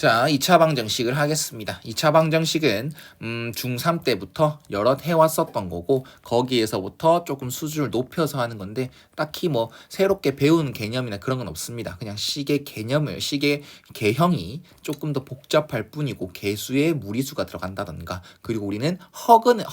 자, 2차 방정식을 하겠습니다. 2차 방정식은 중3 때부터 여러 해왔었던 거고 거기에서부터 조금 수준을 높여서 하는 건데 딱히 뭐 새롭게 배우는 개념이나 그런 건 없습니다. 그냥 식의 개념을, 식의 개형이 조금 더 복잡할 뿐이고 개수에 무리수가 들어간다던가 그리고 우리는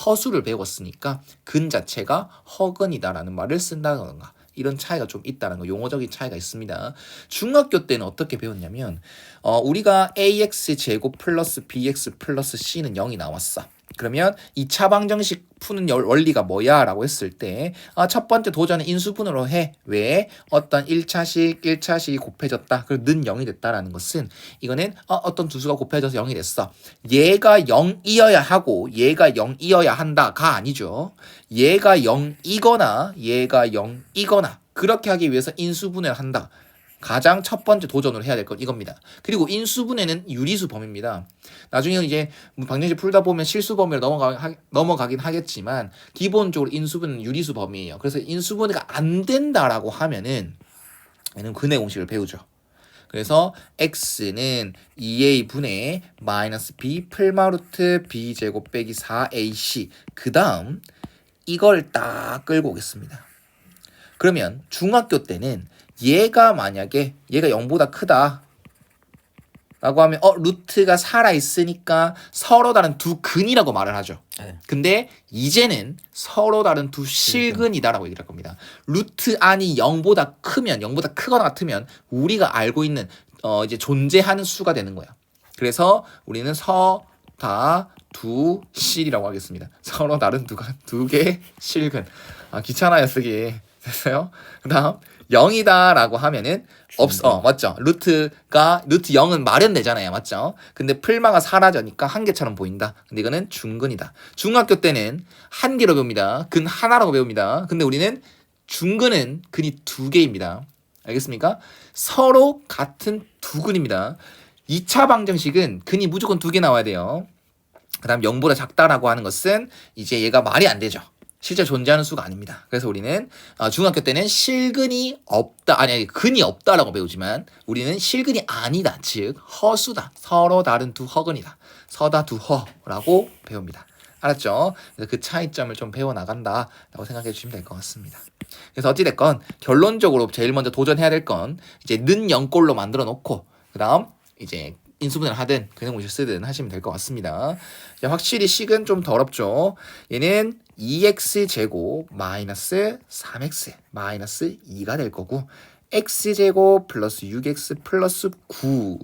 허수를 배웠으니까 근 자체가 허근이다라는 말을 쓴다던가 이런 차이가 좀 있다는 거, 용어적인 차이가 있습니다. 중학교 때는 어떻게 배웠냐면 우리가 ax 제곱 플러스 bx 플러스 c는 0이 나왔어. 그러면 2차 방정식 푸는 원리가 뭐야? 라고 했을 때 첫 번째 도전은 인수분해로 해. 왜? 어떤 1차식이 곱해졌다. 그리고 는 0이 됐다라는 것은 이거는 어떤 두 수가 곱해져서 0이 됐어. 얘가 0이어야 하고 얘가 0이어야 한다가 아니죠. 얘가 0이거나 얘가 0이거나 그렇게 하기 위해서 인수분해를 한다. 가장 첫 번째 도전으로 해야 될 건 이겁니다. 그리고 인수분해는 유리수 범위입니다. 나중에 이제 방정식 풀다 보면 실수 범위로 넘어가긴 하겠지만 기본적으로 인수분해는 유리수 범위예요. 그래서 인수분해가 안 된다라고 하면은 얘는 근해 공식을 배우죠. 그래서 x는 2a 분의 마이너스 b 풀마루트 b 제곱 빼기 4ac 그 다음 이걸 딱 끌고 오겠습니다. 그러면 중학교 때는 얘가 만약에 얘가 0보다 크다 라고 하면 루트가 살아있으니까 서로 다른 두 근이라고 말을 하죠. 네. 근데 이제는 서로 다른 두 실근이다 라고 얘기를 할 겁니다. 루트 안이 0보다 크면 0보다 크거나 같으면 우리가 알고 있는 이제 존재하는 수가 되는 거야. 그래서 우리는 서다 두 실이라고 하겠습니다. 서로 다른 두 개의 실근. 귀찮아요 쓰기. 됐어요? 그 다음 0이다 라고 하면은 없어. 맞죠? 루트 0은 마련되잖아요. 맞죠? 근데 풀마가 사라져니까 한 개처럼 보인다. 근데 이거는 중근이다. 중학교 때는 한 개로 배웁니다. 근 하나라고 배웁니다. 근데 우리는 중근은 근이 두 개입니다. 알겠습니까? 서로 같은 두 근입니다. 2차 방정식은 근이 무조건 두 개 나와야 돼요. 그 다음 0보다 작다라고 하는 것은 이제 얘가 말이 안 되죠. 실제 존재하는 수가 아닙니다. 그래서 우리는 중학교 때는 실근이 없다, 근이 없다라고 배우지만 우리는 실근이 아니다, 즉 허수다, 서로 다른 두 허근이다, 서다 두 허라고 배웁니다. 알았죠? 그래서 그 차이점을 좀 배워나간다라고 생각해 주시면 될 것 같습니다. 그래서 어찌됐건 결론적으로 제일 먼저 도전해야 될 건 이제 는 0꼴로 만들어 놓고 그 다음 이제 인수분해를 하든 근해 공식 쓰든 하시면 될 것 같습니다. 확실히 식은 좀 더럽죠. 얘는 2x 제곱 마이너스 3x 마이너스 2가 될 거고 x 제곱 플러스 6x 플러스 9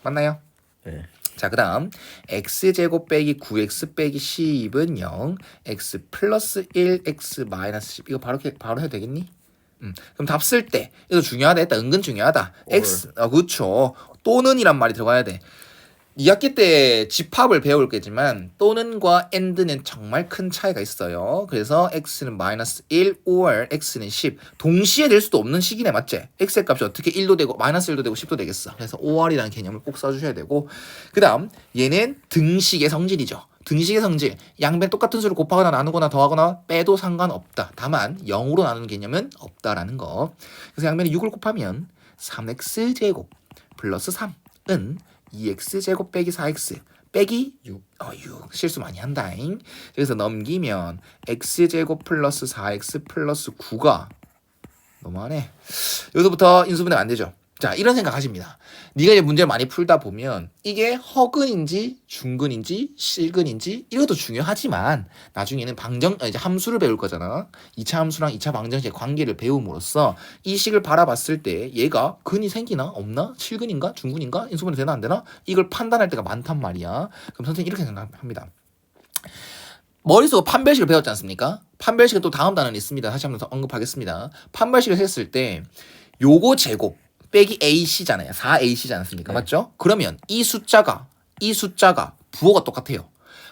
맞나요? 네. 자, 그 다음 x 제곱 빼기 9x 빼기 10은 0 x 플러스 1 x 마이너스 10 이거 바로 해도 되겠니? 그럼 답 쓸 때 이거 중요하다 했다. 은근 중요하다. x 그렇죠. 또는이란 말이 들어가야 돼. 2학기 때 집합을 배울 거지만 또는과 and는 정말 큰 차이가 있어요. 그래서 x는 마이너스 1 or x는 10 동시에 될 수도 없는 식이네. 맞지? x의 값이 어떻게 1도 되고 마이너스 1도 되고 10도 되겠어. 그래서 or이라는 개념을 꼭 써주셔야 되고 그 다음 얘는 등식의 성질이죠. 등식의 성질 양변 똑같은 수를 곱하거나 나누거나 더하거나 빼도 상관없다. 다만 0으로 나누는 개념은 없다라는 거. 그래서 양변에 6을 곱하면 3x 제곱 플러스 3은 2x 제곱 빼기 4x 빼기 6. 6 실수 많이 한다잉. 그래서 넘기면 x 제곱 플러스 4x 플러스 9가 너무하네. 여기서부터 인수분해가 안 되죠. 자, 이런 생각 하십니다. 네가 이제 문제를 많이 풀다 보면 이게 허근인지 중근인지 실근인지 이것도 중요하지만 나중에는 이제 함수를 배울 거잖아. 2차 함수랑 2차 방정식의 관계를 배움으로써 이 식을 바라봤을 때 얘가 근이 생기나 없나? 실근인가? 중근인가? 인수분해 되나 안 되나? 이걸 판단할 때가 많단 말이야. 그럼 선생님 이렇게 생각합니다. 머릿속으로 판별식을 배웠지 않습니까? 판별식은 또 다음 단원이 있습니다. 다시 한번 더 언급하겠습니다. 판별식을 했을 때 요거 제곱 빼기 AC잖아요. 4AC지 않습니까? 네. 맞죠? 그러면 이 숫자가 부호가 똑같아요.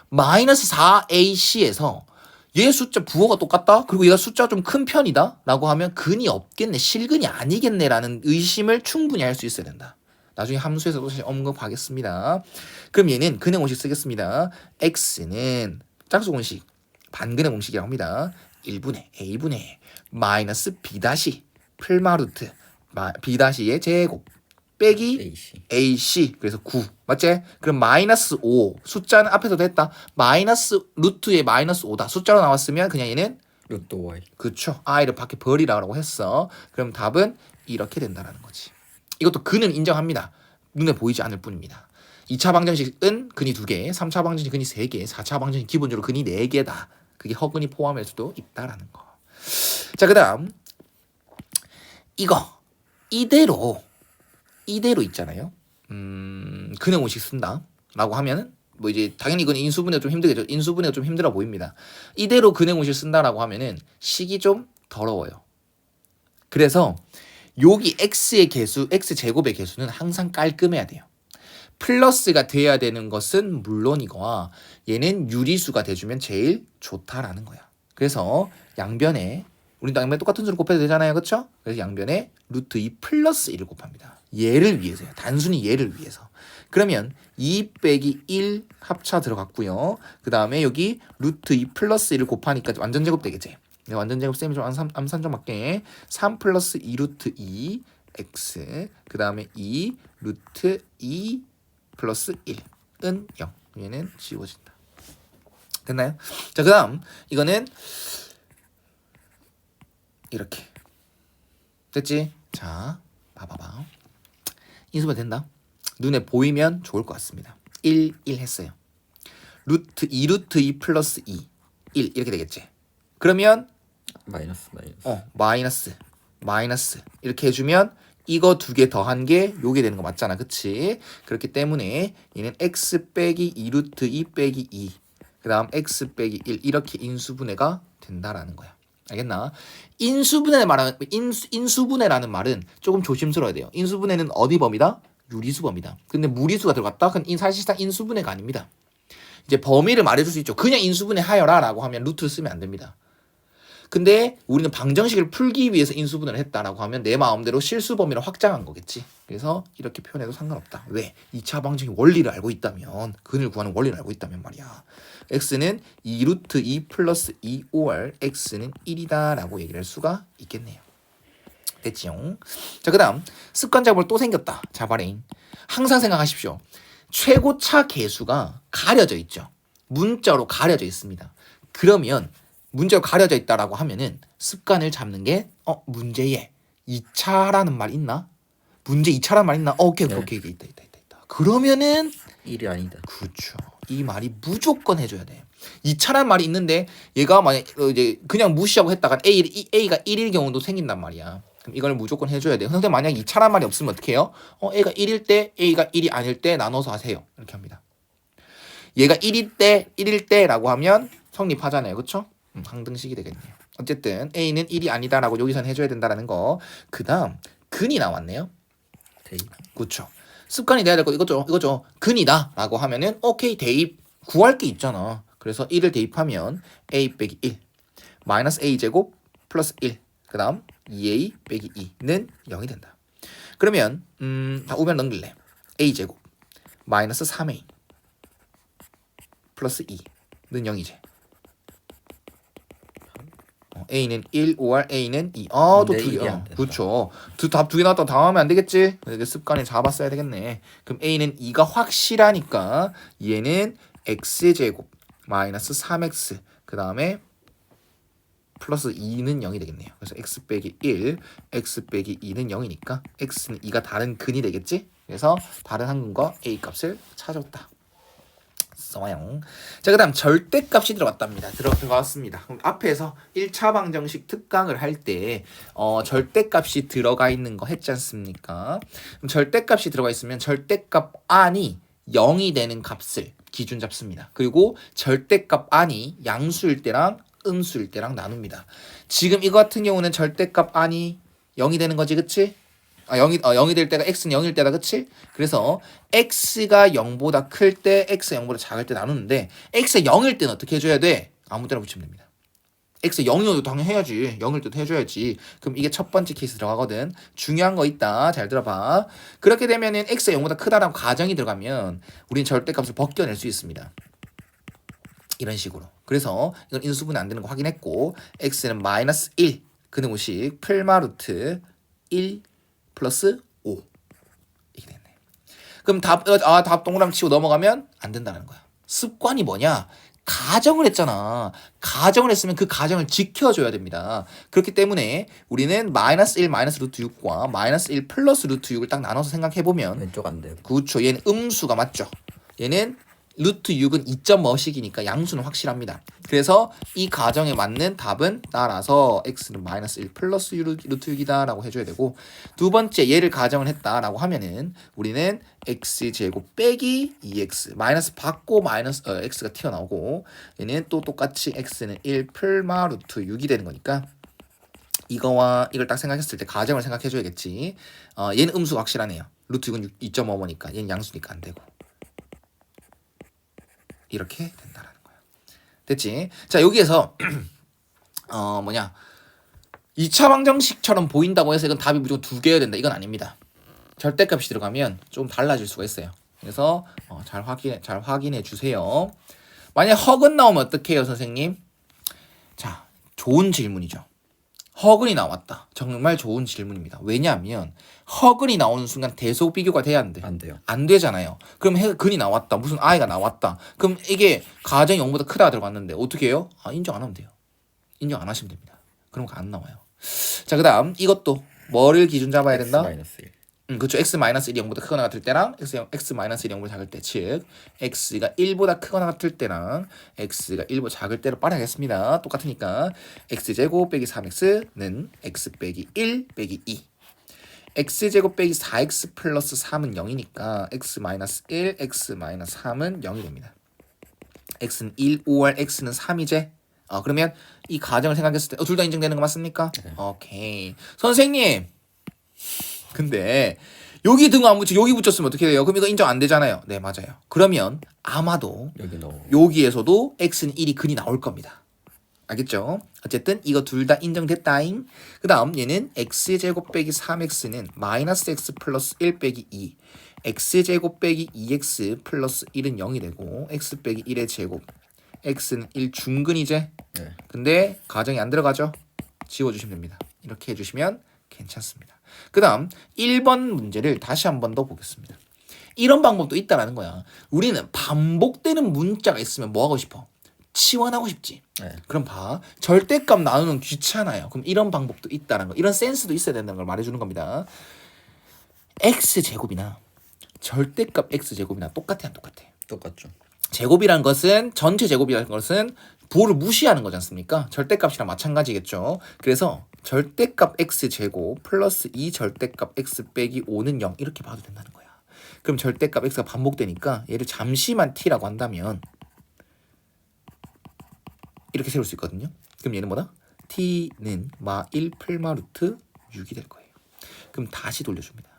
마이너스 4AC에서 얘 숫자 부호가 똑같다? 그리고 얘가 숫자가 좀 큰 편이다? 라고 하면 근이 없겠네, 실근이 아니겠네 라는 의심을 충분히 할 수 있어야 된다. 나중에 함수에서도 다시 언급하겠습니다. 그럼 얘는 근해 공식 쓰겠습니다. x는 짝수 공식 반근해 공식이라고 합니다. 1분의 a분의 마이너스 b 다시 풀마루트 b-의 제곱 빼기 AC. AC 그래서 9 맞지? 그럼 마이너스 5 숫자는 앞에서도 했다. 마이너스 루트에 마이너스 5다. 숫자로 나왔으면 그냥 얘는 루트 Y. 그쵸. i를 밖에 버리라고 했어. 그럼 답은 이렇게 된다라는 거지. 이것도 근은 인정합니다. 눈에 보이지 않을 뿐입니다. 2차 방정식은 근이 2개, 3차 방정식 근이 3개, 4차 방정식 기본적으로 근이 4개다. 그게 허근이 포함할 수도 있다라는 거. 자, 그다음 이거 이대로 있잖아요. 근의 공식 쓴다라고 하면은 뭐 이제 당연히 이건 인수분해가 좀 힘들겠죠. 인수분해가 좀 힘들어 보입니다. 이대로 근의 공식 쓴다라고 하면은 식이 좀 더러워요. 그래서 여기 x의 개수, x 제곱의 개수는 항상 깔끔해야 돼요. 플러스가 돼야 되는 것은 물론이거나 얘는 유리수가 돼주면 제일 좋다라는 거야. 그래서 양변에 우리 양변에 똑같은 수를 곱해도 되잖아요, 그렇죠? 그래서 양변에 루트 2 플러스 1을 곱합니다. 얘를 위해서요. 단순히 얘를 위해서. 그러면 2 빼기 1 합차 들어갔고요. 그 다음에 여기 루트 2 플러스 1을 곱하니까 완전 제곱 되겠지. 완전 제곱 쌤이 좀 암산 좀 할게. 3 플러스 2 루트 2 x 그 다음에 2 루트 2 플러스 1은 0. 얘는 지워진다. 됐나요? 자, 그 다음 이거는 이렇게 됐지? 자, 봐봐봐. 인수분 된다. 눈에 보이면 좋을 것 같습니다. 1 했어요. 루트 2 루트 2 플러스 2 1 이렇게 되겠지? 그러면 마이너스 이렇게 해주면 이거 두 개 더한 게 요게 되는 거 맞잖아, 그치? 그렇기 때문에 얘는 x 빼기 2 루트 2 빼기 2 그 다음 x 빼기 1 이렇게 인수분해가 된다라는 거야. 알겠나? 인수분해라는 말은 조금 조심스러워야 돼요. 인수분해는 어디 범위다? 유리수 범위다. 근데 무리수가 들어갔다? 그건 사실상 인수분해가 아닙니다. 이제 범위를 말해줄 수 있죠. 그냥 인수분해 하여라 라고 하면 루트를 쓰면 안 됩니다. 근데 우리는 방정식을 풀기 위해서 인수분해를 했다라고 하면 내 마음대로 실수 범위를 확장한 거겠지. 그래서 이렇게 표현해도 상관없다. 왜? 2차 방정식 원리를 알고 있다면, 근을 구하는 원리를 알고 있다면 말이야. x는 2 루트 2 플러스 2or x는 1이다 라고 얘기를 할 수가 있겠네요. 됐지요? 자, 그 다음 습관 작업을 또 생겼다. 자바레인. 항상 생각하십시오. 최고차 계수가 가려져 있죠. 문자로 가려져 있습니다. 그러면 문제가 가려져 있다라고 하면은 습관을 잡는 게 문제에 2차라는 말 있나? 문제 2차라는 말 있나? 오케이. 있다. 그러면은 1이 아니다. 그렇죠. 이 말이 무조건 해줘야 돼. 2차라는 말이 있는데 얘가 만약 이제 그냥 무시하고 했다가 A가 1일 경우도 생긴단 말이야. 그럼 이걸 무조건 해줘야 돼. 근데 만약 2차라는 말이 없으면 어떻게 해요? A가 1일 때 A가 1이 아닐 때 나눠서 하세요. 이렇게 합니다. 얘가 1일 때라고 하면 성립하잖아요. 그렇죠? 항등식이 되겠네요. 어쨌든 A는 1이 아니다라고 여기서는 해줘야 된다라는 거. 그 다음 근이 나왔네요. 그렇죠. 습관이 돼야 될 거 이거죠. 근이다라고 하면은 오케이 대입 구할 게 있잖아. 그래서 1을 대입하면 A 빼기 1 마이너스 A 제곱 플러스 1 그 다음 2A 빼기 2는 0이 된다. 그러면 다 우변 넘길래 A 제곱 마이너스 3A 플러스 2는 0이지. A는 1, OR, A는 2. 또 두 개. 그렇죠. 답 두 개 나왔다고 당하면 안 되겠지? 그래서 습관을 잡았어야 되겠네. 그럼 A는 2가 확실하니까 얘는 X제곱 마이너스 3X 그 다음에 플러스 2는 0이 되겠네요. 그래서 X 빼기 1, X 빼기 2는 0이니까 X는 2가 다른 근이 되겠지? 그래서 다른 한근과 A 값을 찾았다. 써요. 자, 그 다음 절대값이 들어갔답니다. 들어갔습니다. 그럼 앞에서 1차 방정식 특강을 할 때 절대값이 들어가 있는 거 했지 않습니까? 그럼 절대값이 들어가 있으면 절대값 안이 0이 되는 값을 기준 잡습니다. 그리고 절대값 안이 양수일 때랑 음수일 때랑 나눕니다. 지금 이거 같은 경우는 절대값 안이 0이 되는 거지, 그치? 0이 될 때가 x는 0일 때다, 그치? 그래서 x가 0보다 클 때, x가 0보다 작을 때 나누는데 x가 0일 때는 어떻게 해줘야 돼? 아무 때나 붙이면 됩니다. x가 0이어도 당연히 해야지. 0일 때도 해줘야지. 그럼 이게 첫 번째 케이스 들어가거든. 중요한 거 있다. 잘 들어봐. 그렇게 되면은 x가 0보다 크다라는 가정이 들어가면 우리는 절대값을 벗겨낼 수 있습니다. 이런 식으로. 그래서 이건 인수분해 안 되는 거 확인했고 x는 마이너스 1 근의 공식 풀마 루트 1 플러스 5 그럼 답 동그라미 치고 넘어가면 안 된다는 거야. 습관이 뭐냐? 가정을 했잖아. 가정을 했으면 그 가정을 지켜줘야 됩니다. 그렇기 때문에 우리는 마이너스 1 마이너스 루트 6과 마이너스 1 플러스 루트 6을 딱 나눠서 생각해보면 왼쪽 안 돼요. 그렇죠. 얘는 음수가 맞죠. 얘는 루트 6은 2점 뭐씩이니까 양수는 확실합니다. 그래서 이 가정에 맞는 답은 따라서 x는 마이너스 1 플러스 루트 6이다 라고 해줘야 되고, 두 번째 얘를 가정을 했다라고 하면은 우리는 x제곱 빼기 2x 마이너스 받고 마이너스 x가 튀어나오고, 얘는 또 똑같이 x는 1 플마 루트 6이 되는 거니까 이거와 이걸 딱 생각했을 때 가정을 생각해줘야겠지. 얘는 음수가 확실하네요. 루트 6은 2.5니까 얘는 양수니까 안 되고. 이렇게 된다라는 거야. 됐지? 자, 여기에서 2차 방정식처럼 보인다고 해서 이건 답이 무조건 2개여야 된다. 이건 아닙니다. 절대값이 들어가면 좀 달라질 수가 있어요. 그래서 잘 확인해 주세요. 만약 허근 나오면 어떻게 해요, 선생님? 자, 좋은 질문이죠. 허근이 나왔다. 정말 좋은 질문입니다. 왜냐하면 허근이 나오는 순간 대속 비교가 돼야 안 돼. 안 돼요. 안 되잖아요. 그럼 근이 나왔다. 무슨 아이가 나왔다. 그럼 이게 가정이 0보다 크다 들어갔는데 어떻게 해요? 인정 안 하면 돼요. 인정 안 하시면 됩니다. 그럼 안 나와요. 자, 그다음 이것도 뭐를 기준 잡아야 된다? X-1. 그렇죠. x-1이 0보다 크거나 같을 때랑 x-1이 0보다 작을 때, 즉 x가 1보다 크거나 같을 때랑 x가 1보다 작을 때로 빠르겠습니다. 똑같으니까 x제곱 빼기 3x는 x 빼기 1 빼기 2, x제곱 빼기 4x 플러스 3은 0이니까 x-1, x-3은 0이 됩니다. x는 1, 5월 x는 3이제. 그러면 이 가정을 생각했을 때 둘 다 인정되는 거 맞습니까? 네. 오케이. 선생님, 근데 여기 등 안 붙이고 여기 붙였으면 어떻게 돼요? 그럼 이거 인정 안 되잖아요. 네, 맞아요. 그러면 아마도 여기에서도 x는 1이 근이 나올 겁니다. 알겠죠? 어쨌든 이거 둘 다 인정됐다잉. 그 다음 얘는 x제곱 빼기 3x는 마이너스 x 플러스 1 빼기 2, x제곱 빼기 2x 플러스 1은 0이 되고 x 빼기 1의 제곱, x는 1 중근이제. 네. 근데 가정이 안 들어가죠? 지워주시면 됩니다. 이렇게 해주시면 괜찮습니다. 그 다음 1번 문제를 다시 한 번 더 보겠습니다. 이런 방법도 있다라는 거야. 우리는 반복되는 문자가 있으면 뭐 하고 싶어? 치환하고 싶지. 네. 그럼 봐. 절대값 나누는 귀찮아요. 그럼 이런 방법도 있다는 거. 이런 센스도 있어야 된다는 걸 말해주는 겁니다. x제곱이나 절대값 x제곱이나 똑같아 안 똑같아? 똑같죠. 제곱이란 것은 전체 제곱이라는 것은 부호를 무시하는 거지 않습니까? 절대값이랑 마찬가지겠죠. 그래서 절대값 x제곱 플러스 2 절대값 x 빼기 5는 0 이렇게 봐도 된다는 거야. 그럼 절대값 x가 반복되니까 얘를 잠시만 t라고 한다면 이렇게 세울 수 있거든요. 그럼 얘는 뭐다? t는 마 1 플마 루트 6이 될 거예요. 그럼 다시 돌려줍니다.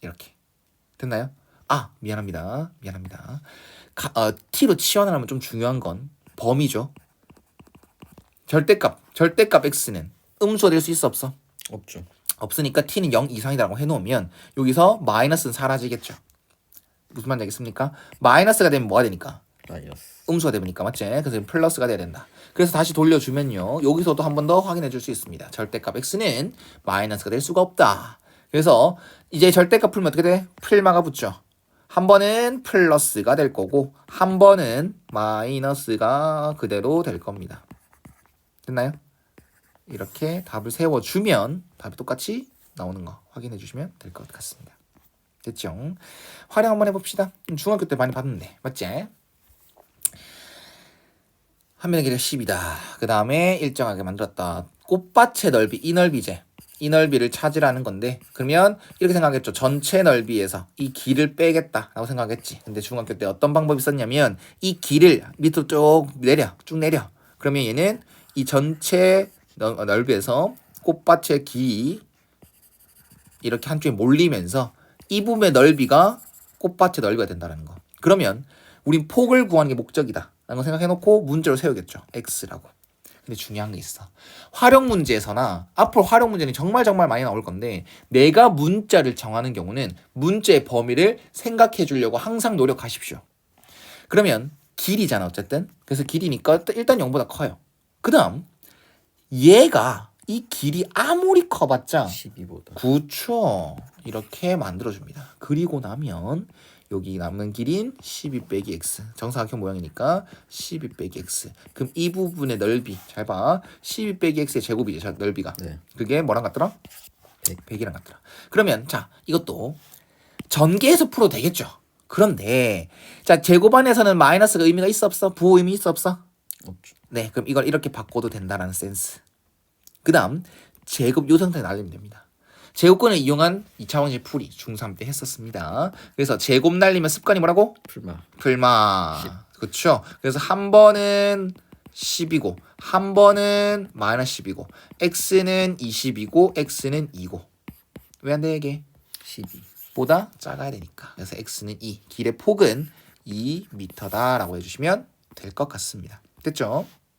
이렇게. 됐나요? 미안합니다. t로 치환을 하면 좀 중요한 건 범위죠. 절대값 x는 음수가 될 수 있어 없어? 없죠. 없으니까 t는 0 이상이라고 해놓으면 여기서 마이너스는 사라지겠죠. 무슨 말인지 알겠습니까? 마이너스가 되면 뭐가 되니까? 마이너스. 음수가 되니까 맞지? 그래서 플러스가 돼야 된다. 그래서 다시 돌려주면요. 여기서도 한 번 더 확인해 줄 수 있습니다. 절대값 x는 마이너스가 될 수가 없다. 그래서 이제 절대값 풀면 어떻게 돼? 풀마가 붙죠. 한 번은 플러스가 될 거고 한 번은 마이너스가 그대로 될 겁니다. 됐나요? 이렇게 답을 세워주면 답이 똑같이 나오는 거 확인해 주시면 될 것 같습니다. 됐죠? 활용 한번 해봅시다. 중학교 때 많이 봤는데 맞지? 한면의 길이가 10이다. 그 다음에 일정하게 만들었다. 꽃밭의 넓이 이 넓이제. 이 넓이를 찾으라는 건데 그러면 이렇게 생각했죠. 전체 넓이에서 이 길을 빼겠다라고 생각했지. 근데 중학교 때 어떤 방법이 있었냐면 이 길을 밑으로 쭉 내려. 그러면 얘는 이 전체 넓이에서 꽃밭의 길이 이렇게 한쪽에 몰리면서 이 부분의 넓이가 꽃밭의 넓이가 된다는 거. 그러면 우린 폭을 구하는 게 목적이다 라는 거 생각해놓고 문제로 세우겠죠. x라고. 근데 중요한 게 있어. 활용 문제에서나 앞으로 활용 문제는 정말 많이 나올 건데 내가 문자를 정하는 경우는 문제의 범위를 생각해 주려고 항상 노력하십시오. 그러면 길이잖아 어쨌든. 그래서 길이니까 일단 0보다 커요. 그 다음 얘가 이 길이 아무리 커봤자 12보다. 그쵸. 이렇게 만들어줍니다. 그리고 나면 여기 남는 길인 12 빼기 x. 정사각형 모양이니까 12 빼기 x. 그럼 이 부분의 넓이 잘 봐. 12 빼기 x의 제곱이죠. 넓이가. 네. 그게 뭐랑 같더라? 100. 100이랑 같더라. 그러면 자 이것도 전개해서 풀어도 되겠죠. 그런데 자 제곱안에서는 마이너스가 의미가 있어 없어? 부호 의미 있어 없어? 없죠. 네, 그럼 이걸 이렇게 바꿔도 된다라는 센스. 그 다음 제곱 요 상태에 날리면 됩니다. 제곱권을 이용한 2차 방정식 풀이 중3 때 했었습니다. 그래서 제곱 날리면 습관이 뭐라고? 풀마. 풀마. 그렇죠. 그래서 한 번은 10이고 한 번은 마이너스 10이고 x는 20이고 x는 2고 왜 안 돼 이게? 12. 보다 작아야 되니까. 그래서 x는 2. 길의 폭은 2m다라고 해주시면 될 것 같습니다. 됐죠?